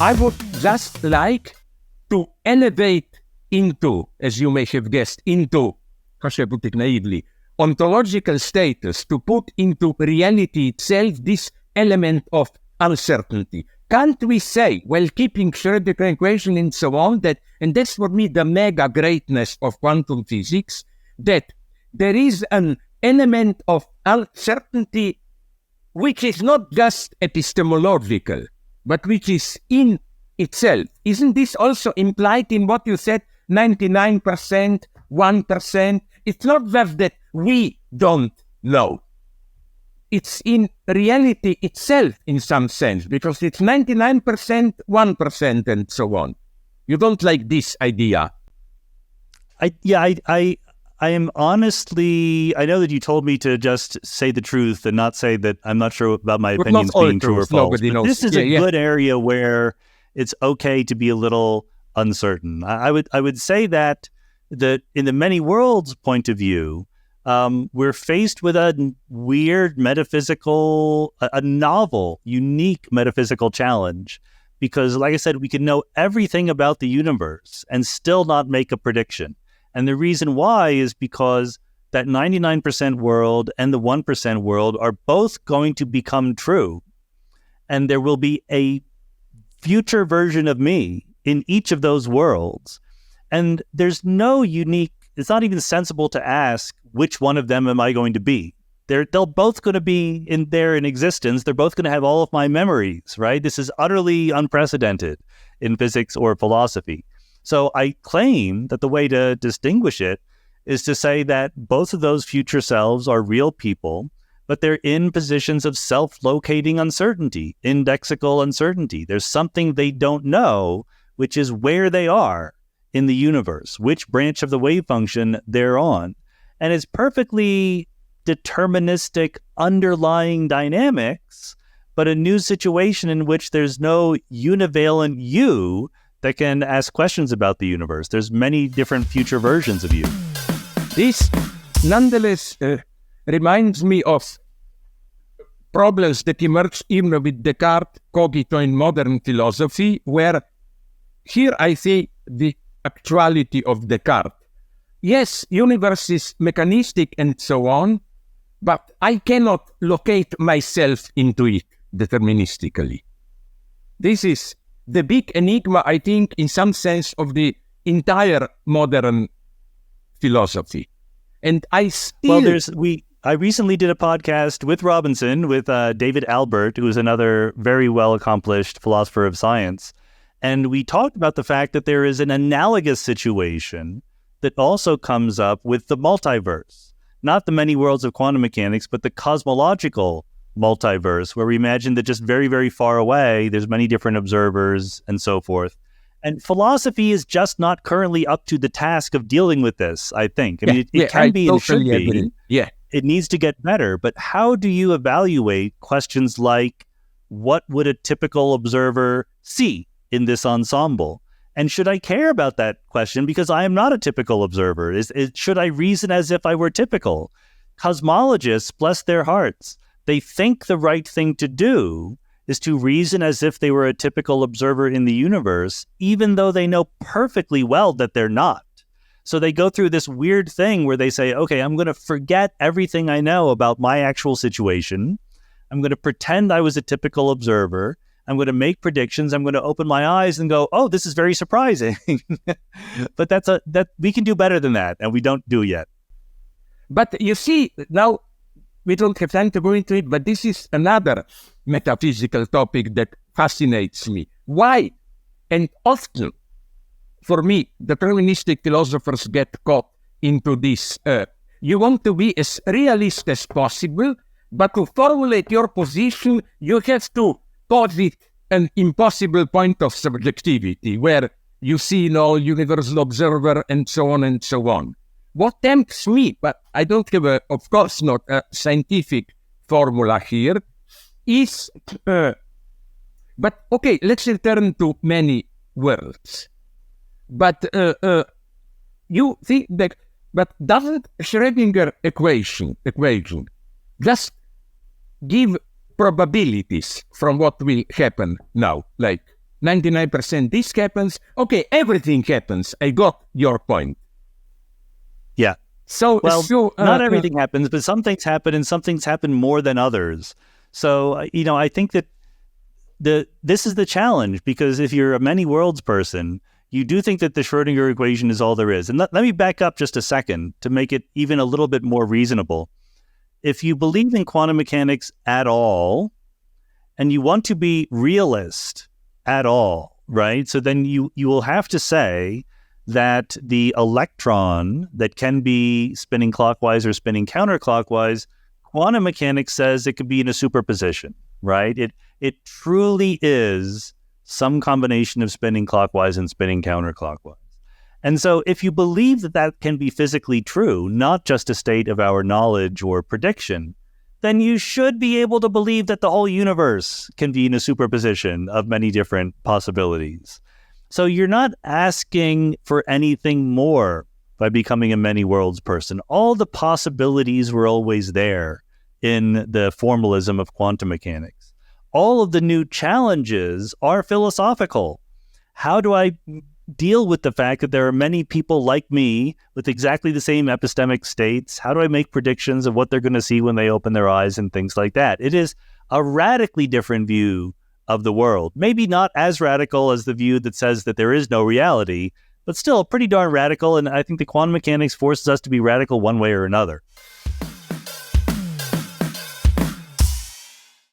I would just like to elevate into, as you may have guessed, into, how should I put it naively, ontological status, to put into reality itself this element of uncertainty. Can't we say, while keeping Schrödinger equation and so on, that, and that's for me the mega greatness of quantum physics, that there is an element of uncertainty which is not just epistemological, but which is in itself. Isn't this also implied in what you said, 99%, 1%? It's not just that we don't know. It's in reality itself in some sense, because it's 99%, 1%, and so on. You don't like this idea? I am honestly, I know that you told me to just say the truth and not say that I'm not sure about my opinions being true or false. But this is a good area where it's okay to be a little uncertain. I would say that in the many worlds point of view, we're faced with a weird metaphysical, a novel, unique metaphysical challenge. Because like I said, we can know everything about the universe and still not make a prediction. And the reason why is because that 99% world and the 1% world are both going to become true. And there will be a future version of me in each of those worlds. And there's no unique, it's not even sensible to ask which one of them am I going to be. They're both going to be in existence. They're both going to have all of my memories, right? This is utterly unprecedented in physics or philosophy. So I claim that the way to distinguish it is to say that both of those future selves are real people, but they're in positions of self-locating uncertainty, indexical uncertainty. There's something they don't know, which is where they are in the universe, which branch of the wave function they're on. And it's perfectly deterministic underlying dynamics, but a new situation in which there's no univalent you that can ask questions about the universe. There's many different future versions of you. This, nonetheless, reminds me of problems that emerged even with Descartes' cogito in modern philosophy, where here I see the actuality of Descartes. Yes, universe is mechanistic and so on, but I cannot locate myself into it deterministically. This is the big enigma, I think, in some sense, of the entire modern philosophy. And I still... Well, I recently did a podcast with Robinson, with David Albert, who is another very well-accomplished philosopher of science. And we talked about the fact that there is an analogous situation that also comes up with the multiverse. Not the many worlds of quantum mechanics, but the cosmological multiverse, where we imagine that just very, very far away, there's many different observers and so forth. And philosophy is just not currently up to the task of dealing with this, I think. I mean, it can be and should be. Yeah. It needs to get better. But how do you evaluate questions like, what would a typical observer see in this ensemble? And should I care about that question because I am not a typical observer? Should I reason as if I were typical? Cosmologists, bless their hearts, they think the right thing to do is to reason as if they were a typical observer in the universe, even though they know perfectly well that they're not. So they go through this weird thing where they say, okay, I'm going to forget everything I know about my actual situation. I'm going to pretend I was a typical observer. I'm going to make predictions. I'm going to open my eyes and go, oh, this is very surprising. But that we can do better than that, and we don't do yet. But you see, now we don't have time to go into it, but this is another metaphysical topic that fascinates me. Why? And often, for me, deterministic philosophers get caught into this. You want to be as realist as possible, but to formulate your position, you have to posit an impossible point of subjectivity, where you see no universal observer and so on and so on. What tempts me, but I don't have, of course, not a scientific formula here, is, but okay, let's return to many worlds. But you think that, but doesn't Schrödinger equation just give probabilities from what will happen now, like 99% this happens. Okay, everything happens. I got your point. Yeah. So, not everything happens, but some things happen, and some things happen more than others. So, I think that this is the challenge, because if you're a many worlds person, you do think that the Schrodinger equation is all there is. And let me back up just a second to make it even a little bit more reasonable. If you believe in quantum mechanics at all, and you want to be realist at all, right? So then you will have to say that the electron that can be spinning clockwise or spinning counterclockwise, quantum mechanics says it could be in a superposition, right? It truly is some combination of spinning clockwise and spinning counterclockwise. And so if you believe that that can be physically true, not just a state of our knowledge or prediction, then you should be able to believe that the whole universe can be in a superposition of many different possibilities. So you're not asking for anything more by becoming a many worlds person. All the possibilities were always there in the formalism of quantum mechanics. All of the new challenges are philosophical. How do I deal with the fact that there are many people like me with exactly the same epistemic states? How do I make predictions of what they're going to see when they open their eyes and things like that? It is a radically different view of the world. Maybe not as radical as the view that says that there is no reality, but still pretty darn radical. And I think the quantum mechanics forces us to be radical one way or another.